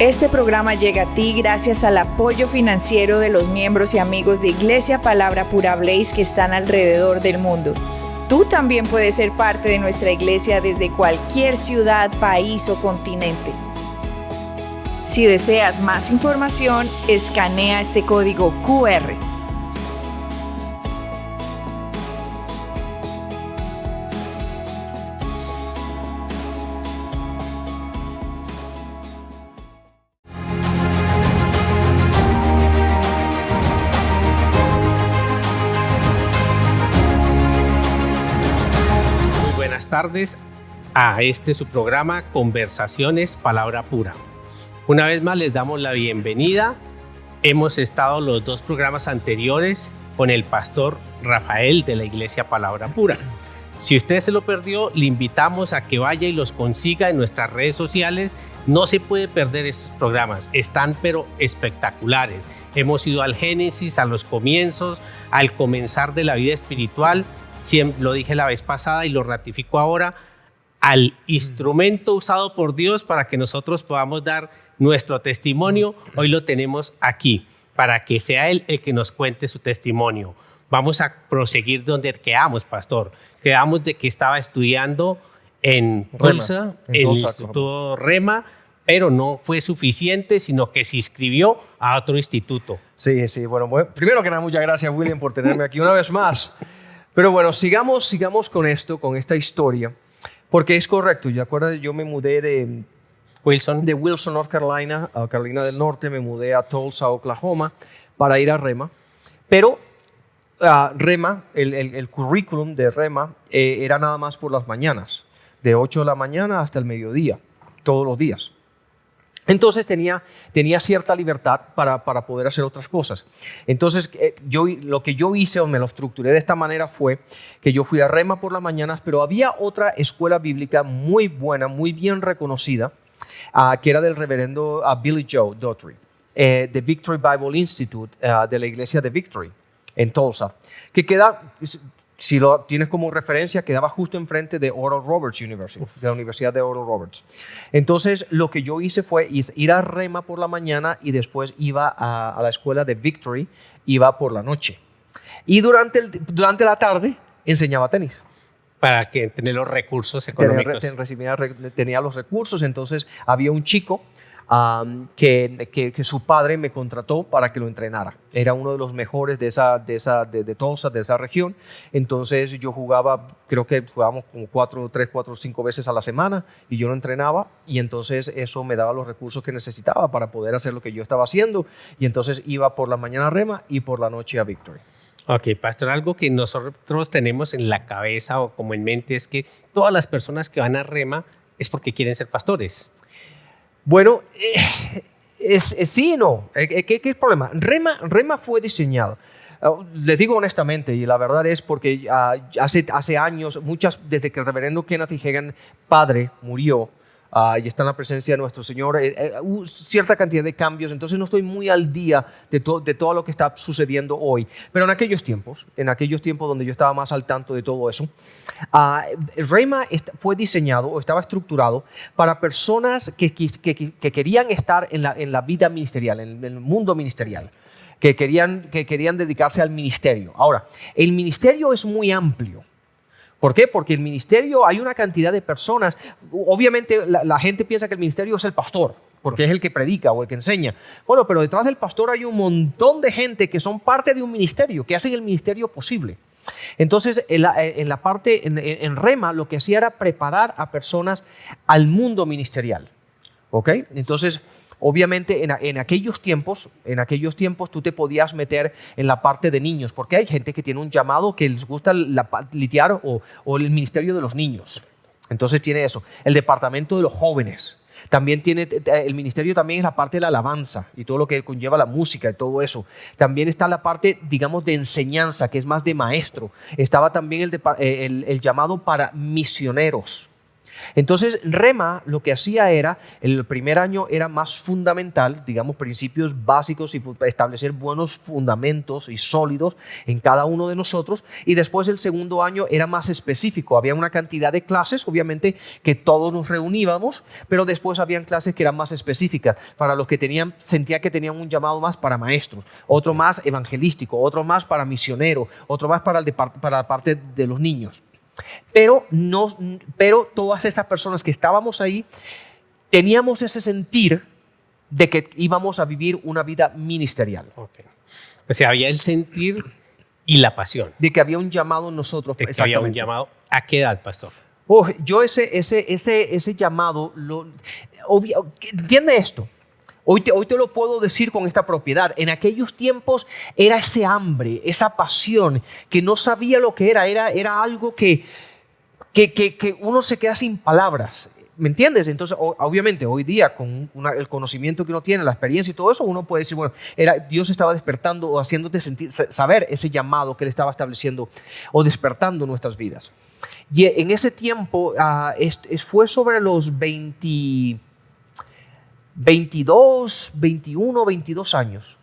Este programa llega a ti gracias al apoyo financiero de los miembros y amigos de Iglesia Palabra Pura Blaze que están alrededor del mundo. Tú también puedes ser parte de nuestra iglesia desde cualquier ciudad, país o continente. Si deseas más información, escanea este código QR. Tardes a su programa Conversaciones Palabra Pura. Una vez más les damos la bienvenida. Hemos estado los dos programas anteriores con el pastor Rafael de la Iglesia Palabra Pura. Si usted se lo perdió, le invitamos a que vaya y los consiga en nuestras redes sociales. No se puede perder estos programas, están pero espectaculares. Hemos ido al Génesis, a los comienzos, al comenzar de la vida espiritual. Siempre lo dije la vez pasada y lo ratifico ahora, al instrumento usado por Dios para que nosotros podamos dar nuestro testimonio. Hoy lo tenemos aquí, para que sea Él el que nos cuente su testimonio. Vamos a proseguir donde quedamos, pastor. Quedamos de que estaba estudiando en Tulsa, el Instituto Rema, pero no fue suficiente, sino que se inscribió a otro instituto. Sí, bueno, primero que nada, muchas gracias, William, por tenerme aquí una vez más. Pero bueno, sigamos con esta historia, porque es correcto. Yo me mudé de Wilson, North Carolina, a Carolina del Norte, me mudé a Tulsa, Oklahoma, para ir a Rema. Pero Rema, el currículum de Rema era nada más por las mañanas, de 8 de la mañana hasta el mediodía, todos los días. Entonces tenía cierta libertad para poder hacer otras cosas. Entonces lo que yo hice o me lo estructuré de esta manera fue que yo fui a Rema por las mañanas, pero había otra escuela bíblica muy buena, muy bien reconocida, que era del reverendo Billy Joe Daughtry, de Victory Bible Institute, de la iglesia de Victory en Tulsa, que queda, si lo tienes como referencia, quedaba justo enfrente de Oral Roberts University, de la Universidad de Oral Roberts. Entonces, lo que yo hice fue ir a Rema por la mañana y después iba a la escuela de Victory, iba por la noche. Y durante la tarde enseñaba tenis. Para que tener los recursos económicos. Tenía los recursos, entonces había un chico que su padre me contrató para que lo entrenara. Era uno de los mejores de Tulsa, de esa región. Entonces yo creo que jugábamos como 3, 4, 5 veces a la semana y yo lo entrenaba, y entonces eso me daba los recursos que necesitaba para poder hacer lo que yo estaba haciendo, y entonces iba por la mañana a Rema y por la noche a Victory. Ok, pastor, algo que nosotros tenemos en la cabeza o como en mente es que todas las personas que van a Rema es porque quieren ser pastores. Bueno, sí y no. ¿Qué es el problema? Rema fue diseñado. Les digo honestamente, y la verdad es porque hace años, desde que el reverendo Kenneth E. Hagin, padre, murió, y está en la presencia de nuestro Señor, hubo cierta cantidad de cambios, entonces no estoy muy al día de todo lo que está sucediendo hoy. Pero en aquellos tiempos donde yo estaba más al tanto de todo eso, Rema fue diseñado o estaba estructurado para personas que querían estar en la vida ministerial, en el mundo ministerial, que querían dedicarse al ministerio. Ahora, el ministerio es muy amplio. ¿Por qué? Porque el ministerio, hay una cantidad de personas. Obviamente la gente piensa que el ministerio es el pastor, porque es el que predica o el que enseña. Bueno, pero detrás del pastor hay un montón de gente que son parte de un ministerio, que hacen el ministerio posible. Entonces, en Rema, lo que hacía era preparar a personas al mundo ministerial. ¿Ok? Entonces, obviamente en aquellos tiempos tú te podías meter en la parte de niños, porque hay gente que tiene un llamado que les gusta lidiar o el ministerio de los niños. Entonces tiene eso. El departamento de los jóvenes. También tiene el ministerio, también es la parte de la alabanza y todo lo que conlleva la música y todo eso. También está la parte, digamos, de enseñanza, que es más de maestro. Estaba también el llamado para misioneros. Entonces, Rema lo que hacía era, el primer año era más fundamental, digamos, principios básicos y establecer buenos fundamentos y sólidos en cada uno de nosotros. Y después el segundo año era más específico. Había una cantidad de clases, obviamente, que todos nos reuníamos, pero después habían clases que eran más específicas para los que sentía que tenían un llamado más para maestros, otro más evangelístico, otro más para misionero, otro más para la parte de los niños. Pero todas estas personas que estábamos ahí teníamos ese sentir de que íbamos a vivir una vida ministerial. Okay. O sea, había el sentir y la pasión. De que había un llamado en nosotros. De que había un llamado. ¿A qué edad, pastor? Yo ese llamado, entiende esto. Hoy te lo puedo decir con esta propiedad. En aquellos tiempos era ese hambre, esa pasión, que no sabía lo que era. Era algo que uno se queda sin palabras. ¿Me entiendes? Entonces, obviamente, hoy día, con el conocimiento que uno tiene, la experiencia y todo eso, uno puede decir, bueno, Dios estaba despertando o haciéndote saber ese llamado que Él estaba estableciendo o despertando en nuestras vidas. Y en ese tiempo, fue sobre los 22 años.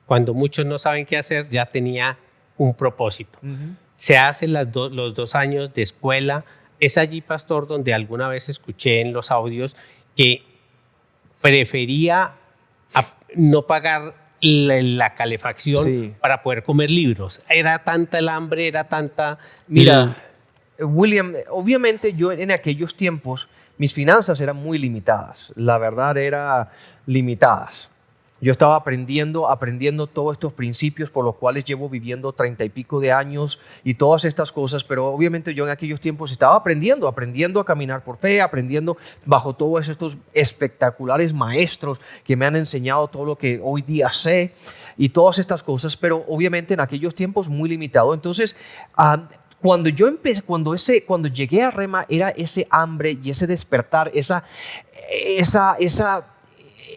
Cuando muchos no saben qué hacer, ya tenía un propósito. Uh-huh. Se hacen los 2 años de escuela. Es allí, pastor, donde alguna vez escuché en los audios que prefería no pagar la calefacción para poder comer libros. Era tanta el hambre, era tanta... Mira, William, obviamente yo en aquellos tiempos mis finanzas eran muy limitadas. La verdad, eran limitadas. Yo estaba aprendiendo todos estos principios por los cuales llevo viviendo 30 y pico de años y todas estas cosas, pero obviamente yo en aquellos tiempos estaba aprendiendo a caminar por fe, aprendiendo bajo todos estos espectaculares maestros que me han enseñado todo lo que hoy día sé y todas estas cosas, pero obviamente en aquellos tiempos muy limitado. Entonces, cuando llegué a Rema era ese hambre y ese despertar,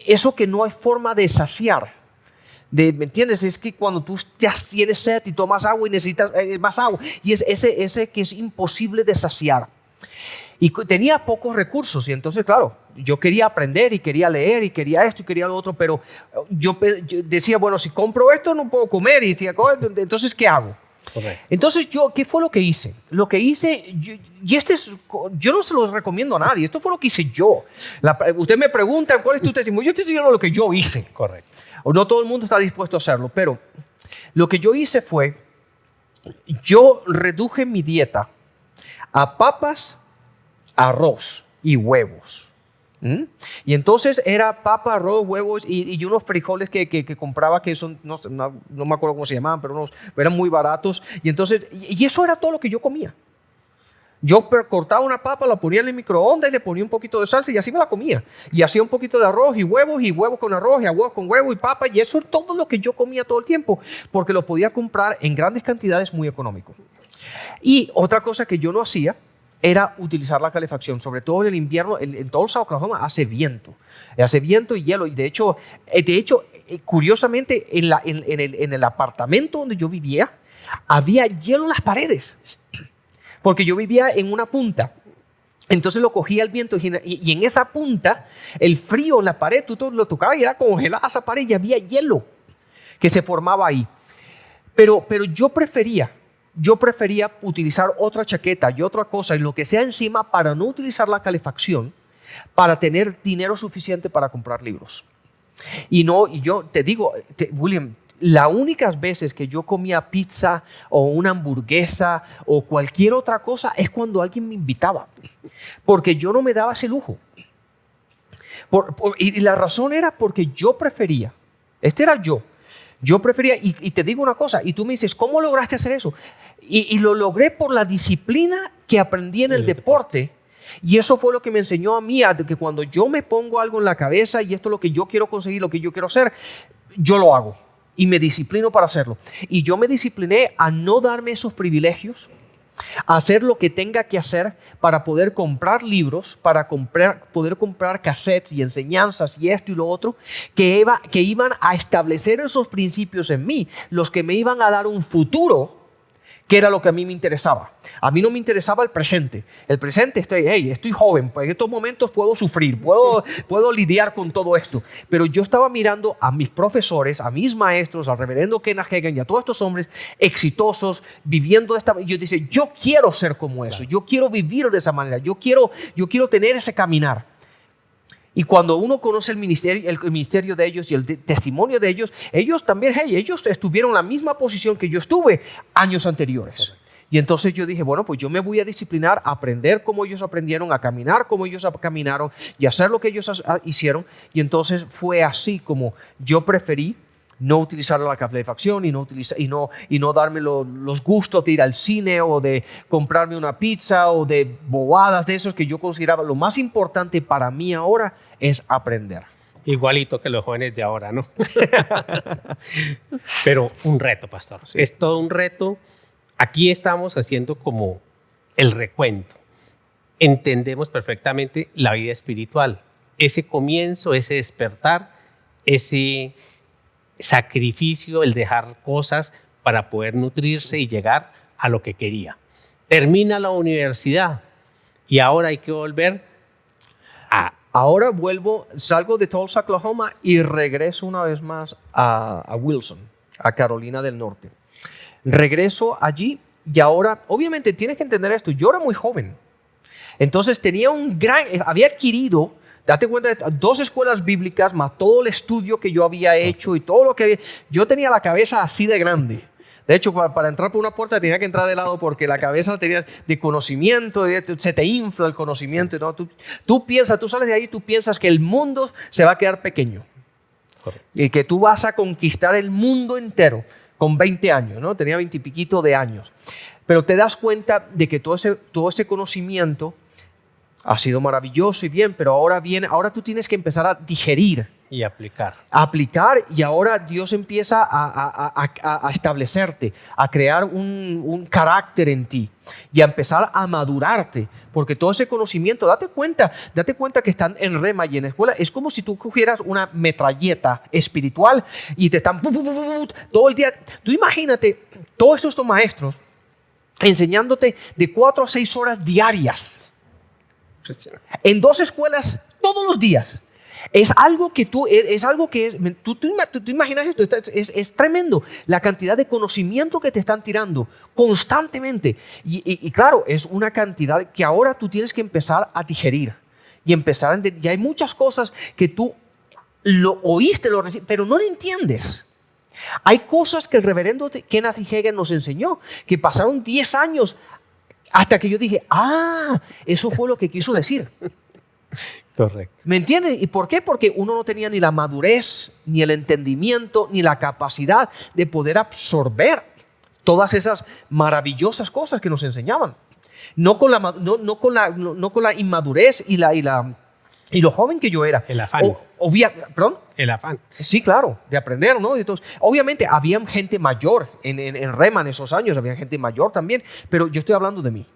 eso que no hay forma de saciar. ¿Me entiendes? Es que cuando tú ya tienes sed y tomas agua y necesitas más agua, y es ese que es imposible de saciar. Y tenía pocos recursos, y entonces, claro, yo quería aprender y quería leer y quería esto y quería lo otro, pero yo decía, bueno, si compro esto no puedo comer, y decía, entonces, ¿qué hago? Okay. Entonces, ¿qué fue lo que hice? Lo que hice, yo no se los recomiendo a nadie, esto fue lo que hice yo. Usted me pregunta, ¿cuál es tu testimonio? Yo estoy diciendo lo que yo hice. Correcto. No todo el mundo está dispuesto a hacerlo, pero lo que yo hice fue, yo reduje mi dieta a papas, arroz y huevos. Y entonces era papa, arroz, huevos y unos frijoles que compraba que son, no me acuerdo cómo se llamaban, pero eran muy baratos. Y entonces, y eso era todo lo que yo comía. Yo cortaba una papa, la ponía en el microondas y le ponía un poquito de salsa y así me la comía. Y hacía un poquito de arroz y huevos con arroz y arroz con huevo y papa. Y eso es todo lo que yo comía todo el tiempo, porque lo podía comprar en grandes cantidades muy económico. Y otra cosa que yo no hacía era utilizar la calefacción, sobre todo en el invierno. En Tulsa, Oklahoma, hace viento y hielo. Y de hecho curiosamente, en el apartamento donde yo vivía, había hielo en las paredes, porque yo vivía en una punta. Entonces lo cogía el viento y en esa punta, el frío en la pared, tú lo tocabas y era congelada esa pared y había hielo que se formaba ahí. Pero yo prefería utilizar otra chaqueta y otra cosa y lo que sea encima para no utilizar la calefacción, para tener dinero suficiente para comprar libros. Y yo te digo, William, las únicas veces que yo comía pizza o una hamburguesa o cualquier otra cosa es cuando alguien me invitaba, porque yo no me daba ese lujo. Y la razón era porque yo prefería, yo prefería, y te digo una cosa, y tú me dices, ¿cómo lograste hacer eso? Y lo logré por la disciplina que aprendí en el deporte. Y eso fue lo que me enseñó a mí, que cuando yo me pongo algo en la cabeza y esto es lo que yo quiero conseguir, lo que yo quiero hacer, yo lo hago. Y me disciplino para hacerlo. Y yo me discipliné a no darme esos privilegios, a hacer lo que tenga que hacer para poder comprar libros, para poder comprar cassettes y enseñanzas y esto y lo otro, que iban a establecer esos principios en mí, los que me iban a dar un futuro ¿Qué era lo que a mí me interesaba? A mí no me interesaba el presente. El presente, estoy joven, en estos momentos puedo sufrir, puedo lidiar con todo esto. Pero yo estaba mirando a mis profesores, a mis maestros, al reverendo Kenneth Hagin y a todos estos hombres exitosos viviendo de esta manera. Yo decía, yo quiero ser como eso, yo quiero vivir de esa manera, yo quiero tener ese caminar. Y cuando uno conoce el ministerio de ellos y el testimonio de ellos también, ellos estuvieron en la misma posición que yo estuve años anteriores. Correcto. Y entonces yo dije, bueno, pues yo me voy a disciplinar, a aprender como ellos aprendieron, a caminar como ellos caminaron y hacer lo que ellos hicieron. Y entonces fue así como yo preferí no utilizar la calefacción y no darme los gustos de ir al cine o de comprarme una pizza o de bobadas de esos que yo consideraba. Lo más importante para mí ahora es aprender. Igualito que los jóvenes de ahora, ¿no? Pero un reto, pastor. Sí. Es todo un reto. Aquí estamos haciendo como el recuento. Entendemos perfectamente la vida espiritual. Ese comienzo, ese despertar, ese sacrificio, el dejar cosas para poder nutrirse y llegar a lo que quería. Termina la universidad y ahora hay que volver a... Ahora salgo de Tulsa, Oklahoma y regreso una vez más a Wilson, a Carolina del Norte. Regreso allí y ahora, obviamente tienes que entender esto, yo era muy joven. Entonces había adquirido, date cuenta, 2 escuelas bíblicas más todo el estudio que yo había hecho y todo lo que yo tenía la cabeza así de grande. De hecho, para entrar por una puerta tenía que entrar de lado porque la cabeza tenía de conocimiento, se te infla el conocimiento. Sí. ¿No? Tú sales de ahí y tú piensas que el mundo se va a quedar pequeño. Correcto. Y que tú vas a conquistar el mundo entero con 20 años, ¿no? Tenía 20 y piquito de años. Pero te das cuenta de que todo ese conocimiento ha sido maravilloso y bien, pero ahora tú tienes que empezar a digerir. Y aplicar. Y ahora Dios empieza a establecerte, a crear un carácter en ti y a empezar a madurarte. Porque todo ese conocimiento, date cuenta que están en rema y en escuela. Es como si tú cogieras una metralleta espiritual y te están todo el día. Tú imagínate todos estos maestros enseñándote de 4 a 6 horas diarias en 2 escuelas todos los días. Es algo que tú imaginas esto, es tremendo la cantidad de conocimiento que te están tirando constantemente. Y claro, es una cantidad que ahora tú tienes que empezar a digerir y empezar a entender. Y hay muchas cosas que tú lo oíste, pero no lo entiendes. Hay cosas que el reverendo Kenneth Hagin nos enseñó, que pasaron 10 años hasta que yo dije, eso fue lo que quiso decir. Correcto. ¿Me entiendes? ¿Y por qué? Porque uno no tenía ni la madurez, ni el entendimiento, ni la capacidad de poder absorber todas esas maravillosas cosas que nos enseñaban. No con la inmadurez y lo joven que yo era. El afán. ¿Perdón? El afán. Sí, claro, de aprender, ¿no? Entonces, obviamente, había gente mayor en Rema en esos años, había gente mayor también, pero yo estoy hablando de mí.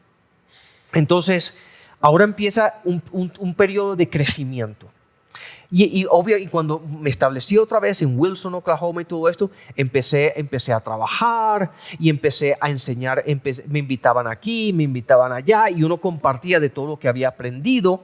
Entonces, ahora empieza un periodo de crecimiento. Y cuando me establecí otra vez en Wilson, Oklahoma y todo esto, empecé a trabajar y empecé a enseñar. Me invitaban aquí, me invitaban allá y uno compartía de todo lo que había aprendido.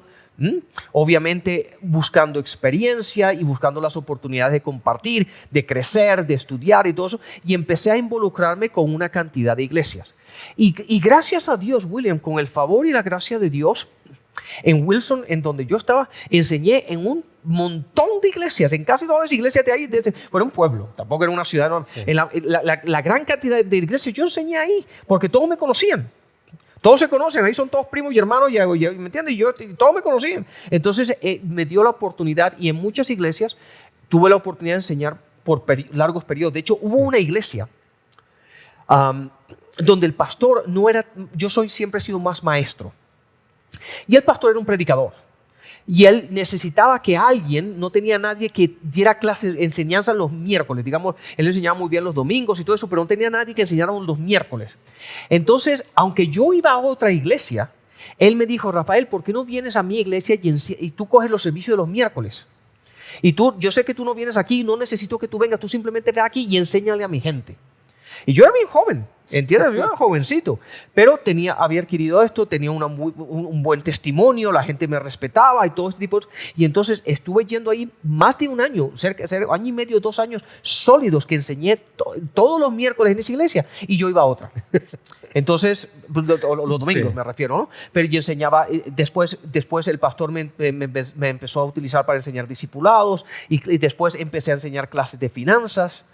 Obviamente buscando experiencia y buscando las oportunidades de compartir, de crecer, de estudiar y todo eso. Y empecé a involucrarme con una cantidad de iglesias. Y gracias a Dios, William, con el favor y la gracia de Dios, en Wilson, en donde yo estaba, enseñé en un montón de iglesias, en casi todas las iglesias de ahí, era un pueblo, tampoco era una ciudad, no, sí. En la gran cantidad de iglesias yo enseñé ahí, porque todos me conocían. Todos se conocen, ahí son todos primos y hermanos, ¿me entiendes? Todos me conocían. Entonces me dio la oportunidad y en muchas iglesias tuve la oportunidad de enseñar por largos periodos. De hecho, hubo una iglesia donde el pastor no era, siempre he sido más maestro. Y el pastor era un predicador. Y él necesitaba que alguien, no tenía nadie que diera clases, enseñanza los miércoles. Digamos, él enseñaba muy bien los domingos y todo eso, pero no tenía nadie que enseñara los miércoles. Entonces, aunque yo iba a otra iglesia, él me dijo, Rafael, ¿por qué no vienes a mi iglesia y tú coges los servicios de los miércoles? Y yo sé que tú no vienes aquí, no necesito que tú vengas, tú simplemente ve aquí y enséñale a mi gente. Y yo era bien joven, ¿entiendes? Yo era jovencito, pero había adquirido esto, tenía un buen testimonio, la gente me respetaba y todo este tipo de cosas. Y entonces estuve yendo ahí más de un año, cerca año y medio, 2 años sólidos que enseñé todos los miércoles en esa iglesia y yo iba a otra. Entonces, los domingos me refiero, ¿no? Pero yo enseñaba, después el pastor me empezó a utilizar para enseñar discipulados y después empecé a enseñar clases de finanzas.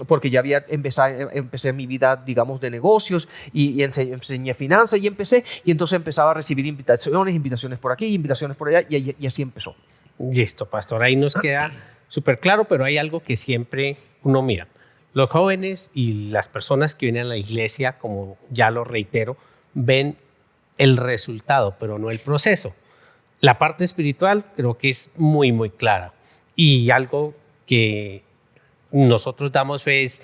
Porque ya empecé mi vida, digamos, de negocios y enseñé finanzas y entonces empezaba a recibir invitaciones por aquí, invitaciones por allá y así empezó. Listo, pastor, ahí nos queda súper claro, pero hay algo que siempre uno mira. Los jóvenes y las personas que vienen a la iglesia, como ya lo reitero, ven el resultado, pero no el proceso. La parte espiritual creo que es muy, muy clara. Y algo que nosotros damos fe es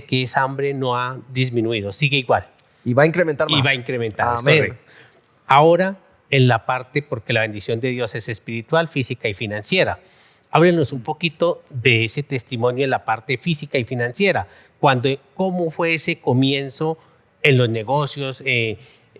que esa hambre no ha disminuido, sigue igual. Y va a incrementar más. Y va a incrementar, Amén. es correcto. Ahora, en la parte, porque la bendición de Dios es espiritual, física y financiera. Háblenos un poquito de ese testimonio en la parte física y financiera. ¿Cómo fue ese comienzo en los negocios?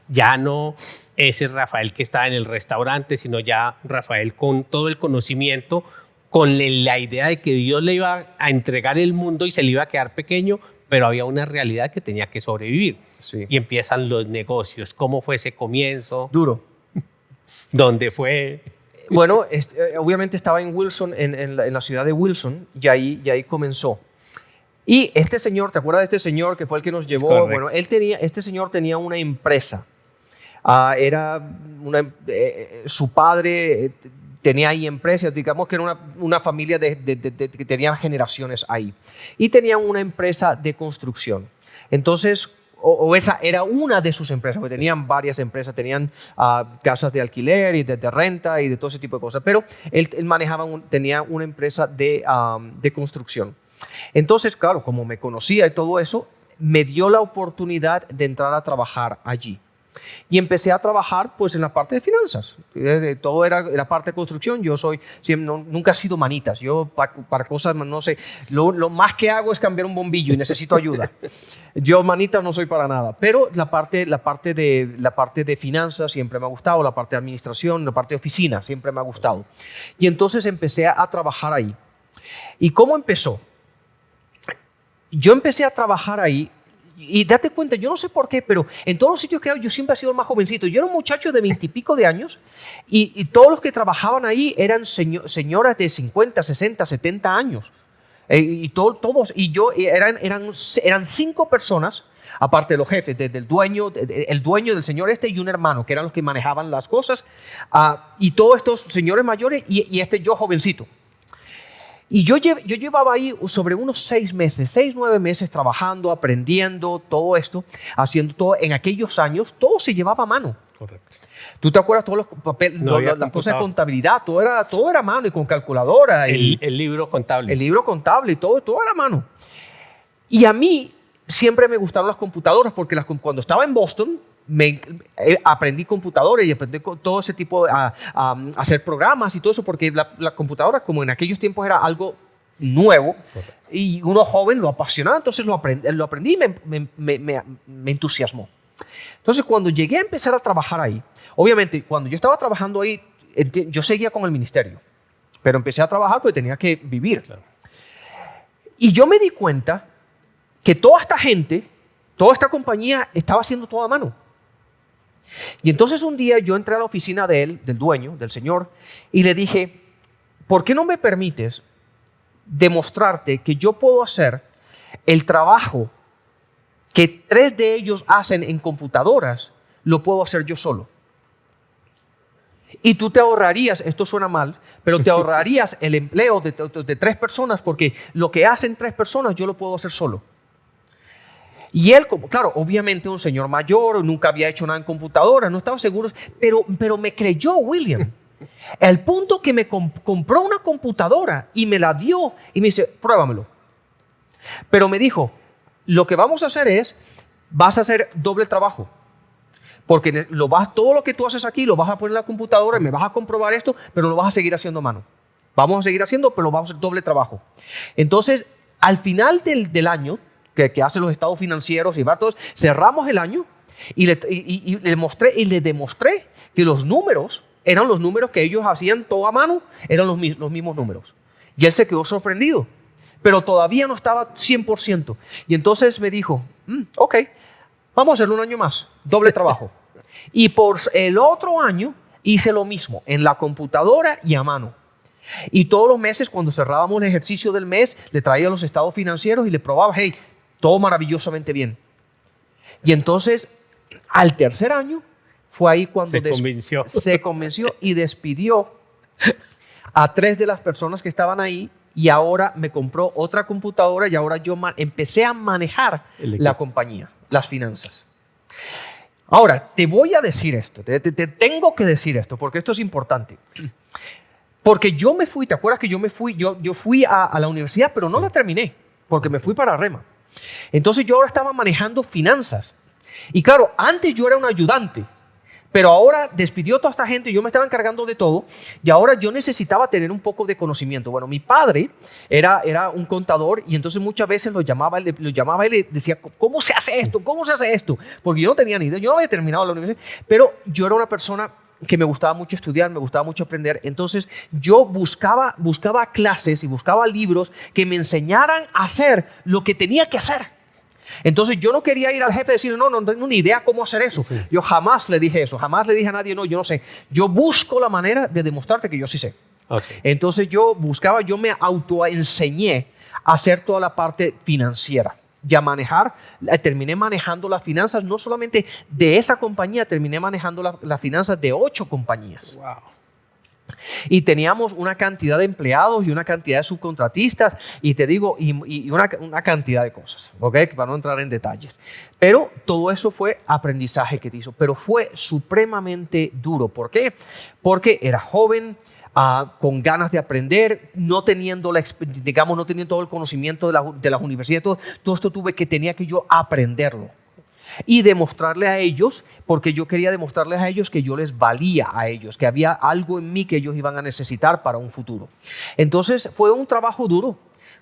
Ya no ese Rafael que estaba en el restaurante, sino ya Rafael con todo el conocimiento, con la idea de que Dios le iba a entregar el mundo y se le iba a quedar pequeño, pero había una realidad que tenía que sobrevivir. Sí. Y empiezan los negocios. ¿Cómo fue ese comienzo? Duro. ¿Dónde fue? Bueno, obviamente estaba en Wilson, en la ciudad de Wilson, y ahí comenzó. Y este señor, ¿te acuerdas de este señor que fue el que nos llevó? Correcto. Bueno, este señor tenía una empresa. Su padre tenía ahí empresas, digamos que era una familia que tenía generaciones ahí. Y tenían una empresa de construcción. Entonces, esa era una de sus empresas, porque tenían varias empresas, tenían casas de alquiler y de renta y de todo ese tipo de cosas, pero él tenía una empresa de construcción. Entonces, claro, como me conocía y todo eso, me dio la oportunidad de entrar a trabajar allí. Y empecé a trabajar pues en la parte de finanzas. Todo era la parte de construcción. Yo nunca he sido manitas. Yo para cosas, no sé, lo más que hago es cambiar un bombillo y necesito ayuda. Yo manitas no soy para nada. Pero la parte de finanzas siempre me ha gustado, la parte de administración, la parte de oficina siempre me ha gustado. Y entonces empecé a trabajar ahí. ¿Y cómo empezó? Yo empecé a trabajar ahí. Y date cuenta, yo no sé por qué, pero en todos los sitios que yo siempre he sido el más jovencito. Yo era un muchacho de 20 y pico de años y todos los que trabajaban ahí eran señoras de 50, 60, 70 años. Eran 5 personas, aparte de los jefes, desde el dueño del señor y un hermano, que eran los que manejaban las cosas, y todos estos señores mayores y yo jovencito. Y yo llevaba ahí sobre unos 6 meses, 9 meses trabajando, aprendiendo todo esto, haciendo todo. En aquellos años, todo se llevaba a mano. Correcto. ¿Tú te acuerdas todos los papeles, las cosas de contabilidad? Todo era a mano y con calculadora. El libro contable. El libro contable y todo era a mano. Y a mí siempre me gustaron las computadoras porque cuando estaba en Boston, aprendí computadoras y aprendí todo ese tipo a hacer programas y todo eso, porque la computadora, como en aquellos tiempos era algo nuevo, y uno joven lo apasionaba, entonces lo aprendí y me entusiasmó. Entonces, cuando llegué a empezar a trabajar ahí, obviamente, cuando yo estaba trabajando ahí, yo seguía con el ministerio, pero empecé a trabajar porque tenía que vivir. Claro. Y yo me di cuenta que toda esta gente, toda esta compañía estaba haciendo todo a mano. Y entonces un día yo entré a la oficina de él, del dueño, del señor, y le dije, ¿por qué no me permites demostrarte que yo puedo hacer el trabajo que 3 de ellos hacen en computadoras, lo puedo hacer yo solo? Y tú te ahorrarías, esto suena mal, pero te ahorrarías el empleo de 3 personas, porque lo que hacen 3 personas yo lo puedo hacer solo. Y él, claro, obviamente un señor mayor, nunca había hecho nada en computadora, no estaba seguro, pero me creyó William. Al punto que me compró una computadora y me la dio y me dice, pruébamelo. Pero me dijo, lo que vamos a hacer es, vas a hacer doble trabajo. Porque todo lo que tú haces aquí lo vas a poner en la computadora y me vas a comprobar esto, pero lo vas a seguir haciendo a mano. Vamos a seguir haciendo, pero vamos a hacer doble trabajo. Entonces, al final del año, que hace los estados financieros y va todos. Cerramos el año y le demostré que los números eran los números que ellos hacían todo a mano, eran los mismos números. Y él se quedó sorprendido, pero todavía no estaba 100%. Y entonces me dijo, ok, vamos a hacerlo un año más, doble trabajo. Y por el otro año hice lo mismo, en la computadora y a mano. Y todos los meses, cuando cerrábamos el ejercicio del mes, le traía los estados financieros y le probaba, hey, todo maravillosamente bien. Y entonces, al tercer año, fue ahí cuando se convenció y despidió a 3 de las personas que estaban ahí, y ahora me compró otra computadora y ahora yo empecé a manejar la compañía, las finanzas. Ahora, te voy a decir esto, te tengo que decir esto, porque esto es importante. Porque yo me fui, ¿te acuerdas que yo fui a la universidad, pero no la terminé, porque me fui para Rema? Entonces yo ahora estaba manejando finanzas. Y claro, antes yo era un ayudante, pero ahora despidió a toda esta gente, yo me estaba encargando de todo y ahora yo necesitaba tener un poco de conocimiento. Bueno, mi padre era un contador y entonces muchas veces lo llamaba y le decía, ¿cómo se hace esto? ¿Cómo se hace esto? Porque yo no tenía ni idea, yo no había terminado la universidad, pero yo era una persona que me gustaba mucho estudiar, me gustaba mucho aprender. Entonces yo buscaba clases y buscaba libros que me enseñaran a hacer lo que tenía que hacer. Entonces yo no quería ir al jefe y decirle, no tengo ni idea cómo hacer eso. Sí. Yo jamás le dije eso, jamás le dije a nadie, no, yo no sé. Yo busco la manera de demostrarte que yo sí sé. Okay. Entonces yo me autoenseñé a hacer toda la parte financiera. Ya terminé manejando las finanzas, no solamente de esa compañía, terminé manejando las finanzas de 8 compañías. Wow. Y teníamos una cantidad de empleados y una cantidad de subcontratistas y te digo, y una cantidad de cosas, ¿ok? Para no entrar en detalles. Pero todo eso fue aprendizaje que te hizo, pero fue supremamente duro. ¿Por qué? Porque era joven, con ganas de aprender, no teniendo todo el conocimiento de las universidades, todo esto tenía que yo aprenderlo. Y demostrarle a ellos, porque yo quería demostrarles a ellos que yo les valía a ellos, que había algo en mí que ellos iban a necesitar para un futuro. Entonces fue un trabajo duro.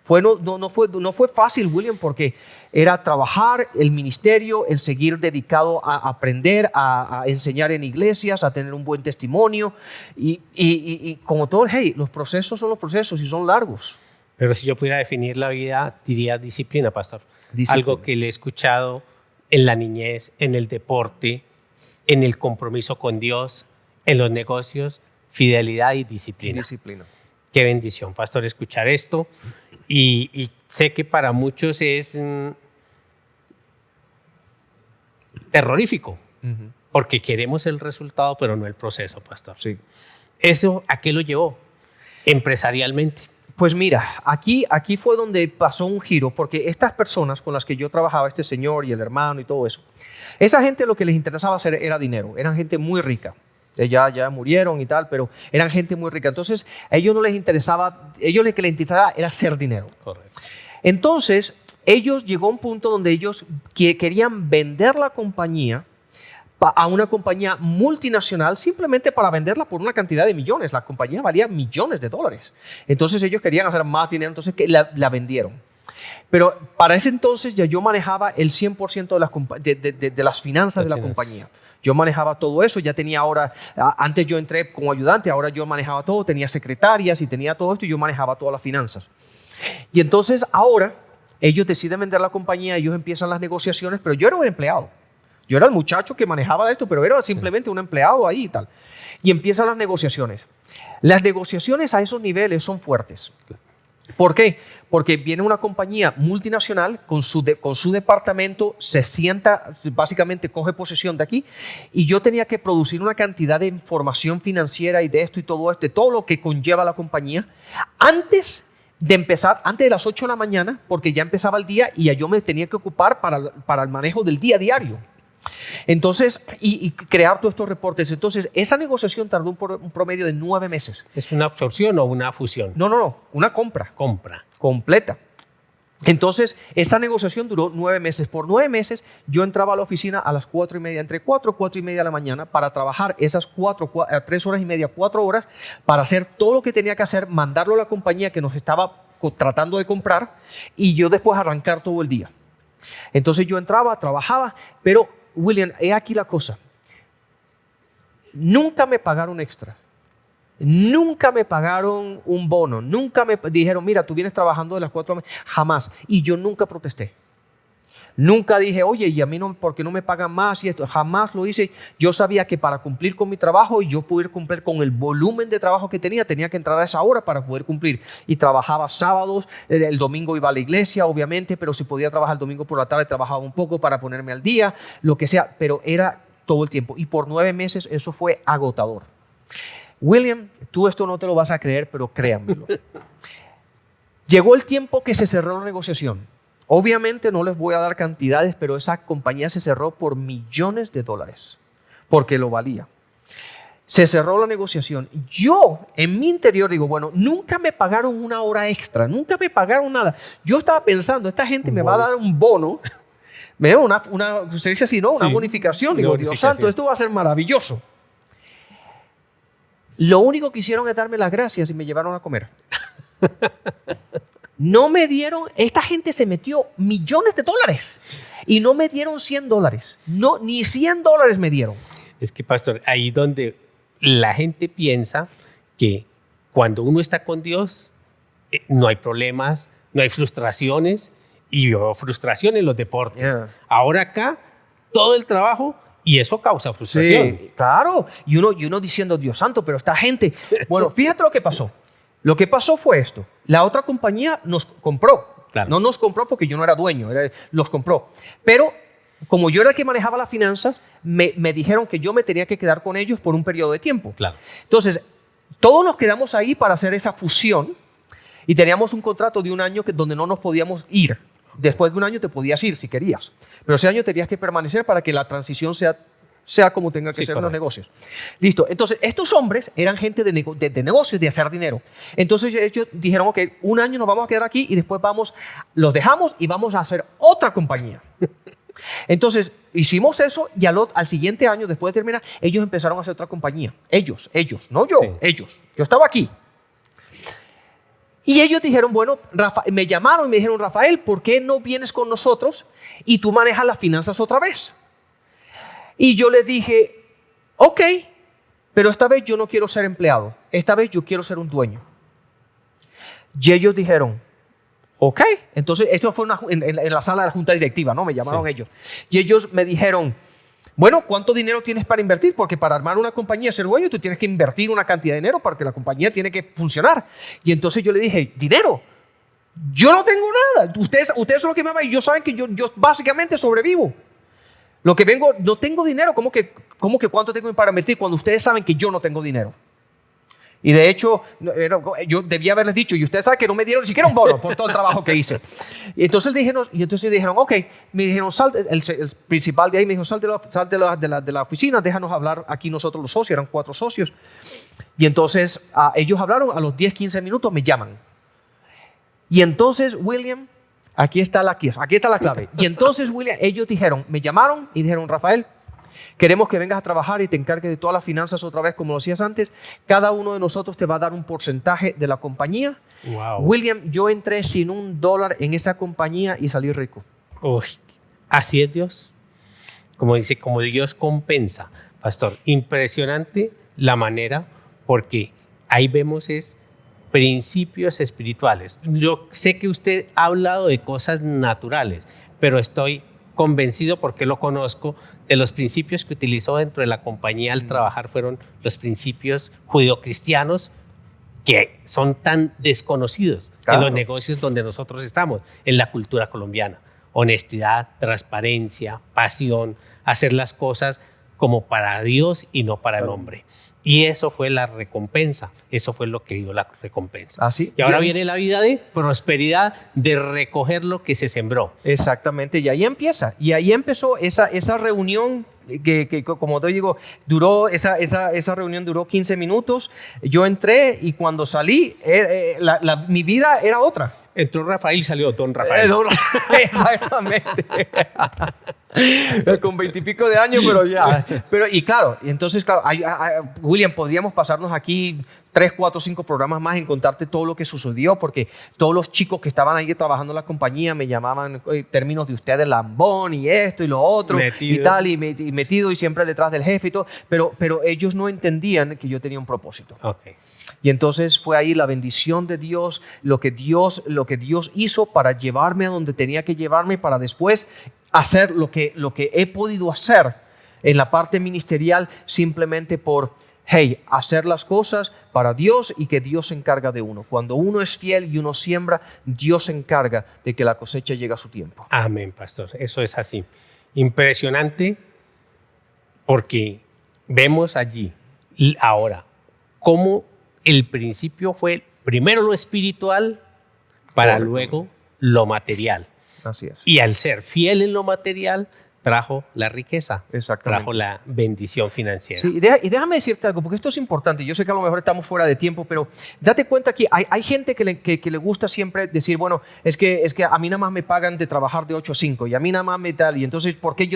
No fue fácil, William, porque era trabajar, el ministerio, el seguir dedicado a aprender, a enseñar en iglesias, a tener un buen testimonio. Y como todo, hey, los procesos son los procesos y son largos. Pero si yo pudiera definir la vida, diría disciplina, pastor. Disciplina. Algo que le he escuchado en la niñez, en el deporte, en el compromiso con Dios, en los negocios, fidelidad y disciplina. Qué bendición, pastor, escuchar esto. Y sé que para muchos es terrorífico, porque queremos el resultado, pero no el proceso, pastor. Sí. ¿Eso a qué lo llevó empresarialmente? Pues mira, aquí fue donde pasó un giro, porque estas personas con las que yo trabajaba, este señor y el hermano y todo eso, esa gente lo que les interesaba hacer era dinero, eran gente muy rica. Ya murieron y tal, pero eran gente muy rica. Entonces, a ellos no les interesaba, lo que les interesaba era hacer dinero. Correcto. Entonces, llegó a un punto donde ellos querían vender la compañía a una compañía multinacional simplemente para venderla por una cantidad de millones. La compañía valía millones de dólares. Entonces ellos querían hacer más dinero, entonces la vendieron. Pero para ese entonces ya yo manejaba el 100% de las finanzas de la compañía. Yo manejaba todo eso, ya tenía ahora, antes yo entré como ayudante, ahora yo manejaba todo, tenía secretarias y tenía todo esto y yo manejaba todas las finanzas. Y entonces ahora ellos deciden vender la compañía, ellos empiezan las negociaciones, pero yo era un empleado. Yo era el muchacho que manejaba esto, pero era simplemente un empleado ahí y tal. Y empiezan las negociaciones. Las negociaciones a esos niveles son fuertes. ¿Por qué? Porque viene una compañía multinacional con su departamento, se sienta, básicamente coge posesión de aquí, y yo tenía que producir una cantidad de información financiera y de esto y todo esto, de todo lo que conlleva la compañía, antes de las 8 de la mañana, porque ya empezaba el día y ya yo me tenía que ocupar para el manejo del día diario. Entonces, y crear todos estos reportes. Entonces, esa negociación tardó un promedio de 9 meses. ¿Es una absorción o una fusión? No, una compra. Compra. Completa. Entonces, esta negociación duró 9 meses. Por 9 meses, yo entraba a la oficina a las 4:30, entre 4 y media de la mañana, para trabajar esas 3 horas y media, 4 horas, para hacer todo lo que tenía que hacer, mandarlo a la compañía que nos estaba tratando de comprar, y yo después arrancar todo el día. Entonces yo entraba, trabajaba, pero William, he aquí la cosa. Nunca me pagaron extra. Nunca me pagaron un bono. Nunca me dijeron, mira, tú vienes trabajando de las 4 a jamás. Y yo nunca protesté. Nunca dije, oye, y a mí no, ¿por qué no me pagan más? Y esto, jamás lo hice. Yo sabía que para cumplir con mi trabajo y yo poder cumplir con el volumen de trabajo que tenía que entrar a esa hora para poder cumplir. Y trabajaba sábados, el domingo iba a la iglesia, obviamente, pero si podía trabajar el domingo por la tarde, trabajaba un poco para ponerme al día, lo que sea, pero era todo el tiempo. Y por 9 meses eso fue agotador. William, tú esto no te lo vas a creer, pero créanmelo. Llegó el tiempo que se cerró la negociación. Obviamente no les voy a dar cantidades, pero esa compañía se cerró por millones de dólares, porque lo valía. Se cerró la negociación. Yo, en mi interior, digo, bueno, nunca me pagaron una hora extra, nunca me pagaron nada. Yo estaba pensando, esta gente me va a dar un bono, usted dice así, ¿no? Una bonificación. Digo, Dios santo, esto va a ser maravilloso. Lo único que hicieron es darme las gracias y me llevaron a comer. No me dieron, esta gente se metió millones de dólares y no me dieron $100. No, ni $100 me dieron. Es que, pastor, ahí donde la gente piensa que cuando uno está con Dios, no hay problemas, no hay frustraciones, y yo frustración en los deportes. Yeah. Ahora acá, todo el trabajo, y eso causa frustración. Sí, claro. Y uno diciendo, Dios santo, pero esta gente... Bueno, fíjate lo que pasó. Lo que pasó fue esto. La otra compañía nos compró. Claro. No nos compró porque yo no era dueño, los compró. Pero como yo era el que manejaba las finanzas, me dijeron que yo me tenía que quedar con ellos por un periodo de tiempo. Claro. Entonces, todos nos quedamos ahí para hacer esa fusión y teníamos un contrato de 1 año donde no nos podíamos ir. Después de 1 año te podías ir si querías, pero ese año tenías que permanecer para que la transición sea como tenga que ser en los negocios. Listo. Entonces, estos hombres eran gente de negocios, de hacer dinero. Entonces, ellos dijeron, ok, 1 año nos vamos a quedar aquí y después los dejamos y vamos a hacer otra compañía. Entonces, hicimos eso y al siguiente año, después de terminar, ellos empezaron a hacer otra compañía. Ellos, no yo, ellos. Yo estaba aquí. Y ellos dijeron, bueno, me llamaron y me dijeron, Rafael, ¿por qué no vienes con nosotros y tú manejas las finanzas otra vez? Y yo les dije, ok, pero esta vez yo no quiero ser empleado. Esta vez yo quiero ser un dueño. Y ellos dijeron, ok. Entonces, esto fue en la sala de la junta directiva, ¿no? Me llamaron ellos. Y ellos me dijeron, bueno, ¿cuánto dinero tienes para invertir? Porque para armar una compañía, ser dueño, tú tienes que invertir una cantidad de dinero para que la compañía tiene que funcionar. Y entonces yo le dije, ¿dinero? Yo no tengo nada. Ustedes son los que me aman y ellos saben que yo básicamente sobrevivo. Lo que vengo, no tengo dinero. ¿Cómo que cuánto tengo para invertir cuando ustedes saben que yo no tengo dinero? Y de hecho, yo debía haberles dicho, y ustedes saben que no me dieron ni siquiera un bono por todo el trabajo que hice. Y entonces dijeron, ok, me dijeron, el principal de ahí me dijo, sal de la oficina, déjanos hablar aquí nosotros los socios, eran 4 socios. Y entonces ellos hablaron, a los 10, 15 minutos me llaman. Y entonces, William, aquí está la clave. Y entonces, William, ellos me llamaron y dijeron, Rafael, queremos que vengas a trabajar y te encargues de todas las finanzas otra vez como lo hacías antes. Cada uno de nosotros te va a dar un porcentaje de la compañía. Wow. William, yo entré sin $1 en esa compañía y salí rico. Uy, así es Dios. Como dice, como Dios compensa, pastor. Impresionante la manera, porque ahí vemos principios espirituales. Yo sé que usted ha hablado de cosas naturales, pero estoy convencido, porque lo conozco, de los principios que utilizó dentro de la compañía al trabajar fueron los principios judeocristianos que son tan desconocidos en los negocios donde nosotros estamos, en la cultura colombiana. Honestidad, transparencia, pasión, hacer las cosas como para Dios y no para el hombre. Y eso fue la recompensa, eso fue lo que dio la recompensa. ¿Así? Y ahora viene la vida de prosperidad, de recoger lo que se sembró. Exactamente, y ahí empieza. Y ahí empezó esa reunión que como te digo, esa reunión duró 15 minutos. Yo entré y cuando salí, mi vida era otra. Entró Rafael y salió Don Rafael. Exactamente. Con 20 y pico de años, pero ya. Y entonces, claro, William, podríamos pasarnos aquí 3, 4, 5 programas más en contarte todo lo que sucedió, porque todos los chicos que estaban ahí trabajando en la compañía me llamaban términos de ustedes lambón y esto y lo otro Metido. y tal, y metido y siempre detrás del jefe y todo, pero ellos no entendían que yo tenía un propósito. Okay. Y entonces fue ahí la bendición de Dios, lo que Dios hizo para llevarme a donde tenía que llevarme, para después hacer lo que he podido hacer en la parte ministerial, simplemente por, hacer las cosas para Dios y que Dios se encarga de uno. Cuando uno es fiel y uno siembra, Dios se encarga de que la cosecha llegue a su tiempo. Amén, pastor. Eso es así. Impresionante, porque vemos allí ahora cómo el principio fue primero lo espiritual para luego lo material. Así es. Y al ser fiel en lo material, trajo la riqueza, Exactamente. trajo la bendición financiera. Sí, y déjame decirte algo, porque esto es importante. Yo sé que a lo mejor estamos fuera de tiempo, pero date cuenta que hay gente que le gusta siempre decir, bueno, es que a mí nada más me pagan de trabajar de 8 a 5 y a mí nada más me tal, y entonces ¿por qué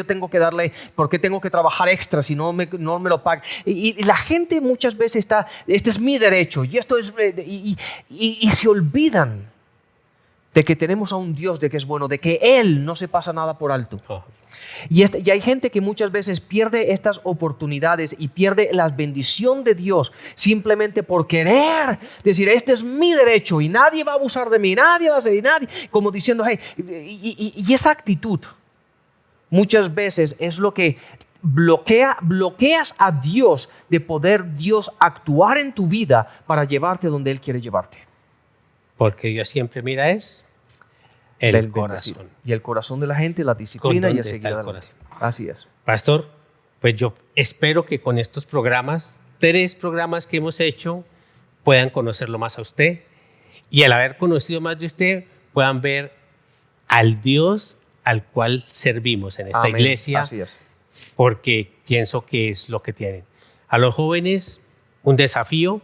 por qué tengo que trabajar extra si no me lo pagan? Y la gente muchas veces está, este es mi derecho, y esto es, y se olvidan de que tenemos a un Dios de que es bueno, de que Él no se pasa nada por alto. Oh. Y hay gente que muchas veces pierde estas oportunidades y pierde la bendición de Dios simplemente por querer decir, este es mi derecho y nadie va a abusar de mí, nadie va a hacer, nadie, como diciendo, y esa actitud muchas veces es lo que bloqueas a Dios de poder Dios actuar en tu vida para llevarte donde Él quiere llevarte. Porque Dios siempre mira el corazón. Y el corazón de la gente, la disciplina y el ¿Dónde está seguir el adelante. corazón? Así es. Pastor, pues yo espero que con estos programas, 3 programas que hemos hecho, puedan conocerlo más a usted, y al haber conocido más de usted, puedan ver al Dios al cual servimos en esta Amén. iglesia. Así es. Porque pienso que es lo que tienen. A los jóvenes, un desafío: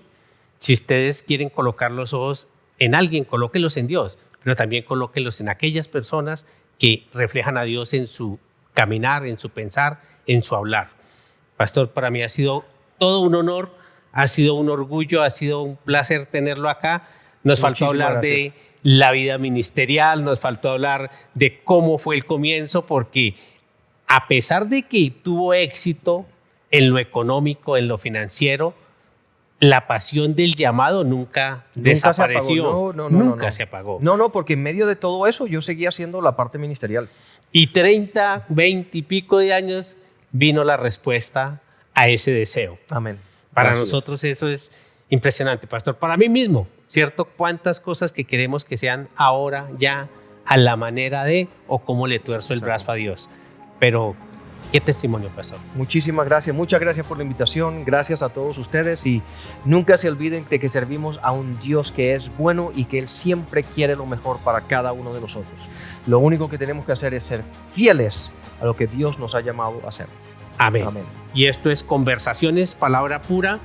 si ustedes quieren colocar los ojos en alguien, colóquenlos en Dios, pero también colóquenlos en aquellas personas que reflejan a Dios en su caminar, en su pensar, en su hablar. Pastor, para mí ha sido todo un honor, ha sido un orgullo, ha sido un placer tenerlo acá. Nos faltó hablar de la vida ministerial, nos faltó hablar de cómo fue el comienzo, porque a pesar de que tuvo éxito en lo económico, en lo financiero, la pasión del llamado nunca desapareció. Nunca se apagó. No, porque en medio de todo eso yo seguía haciendo la parte ministerial. Y 30, 20 y pico de años vino la respuesta a ese deseo. Amén. Para Así nosotros eso es impresionante, pastor. Para mí mismo, ¿cierto? Cuántas cosas que queremos que sean ahora ya a la manera de, o cómo le tuerzo el brazo a Dios. Pero qué testimonio, pastor. Muchísimas gracias, muchas gracias por la invitación, gracias a todos ustedes, y nunca se olviden de que servimos a un Dios que es bueno y que Él siempre quiere lo mejor para cada uno de nosotros. Lo único que tenemos que hacer es ser fieles a lo que Dios nos ha llamado a hacer. Amén. Amén. Y esto es Conversaciones, Palabra Pura.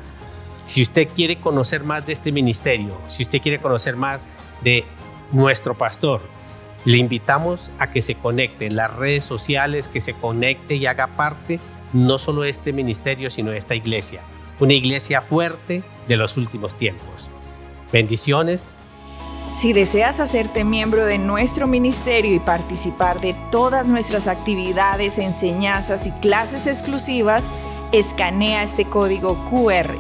Si usted quiere conocer más de este ministerio, si usted quiere conocer más de nuestro pastor, le invitamos a que se conecte en las redes sociales, que se conecte y haga parte no solo de este ministerio, sino de esta iglesia. Una iglesia fuerte de los últimos tiempos. Bendiciones. Si deseas hacerte miembro de nuestro ministerio y participar de todas nuestras actividades, enseñanzas y clases exclusivas, escanea este código QR.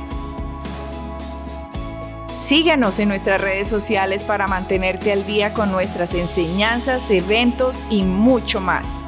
Síguenos en nuestras redes sociales para mantenerte al día con nuestras enseñanzas, eventos y mucho más.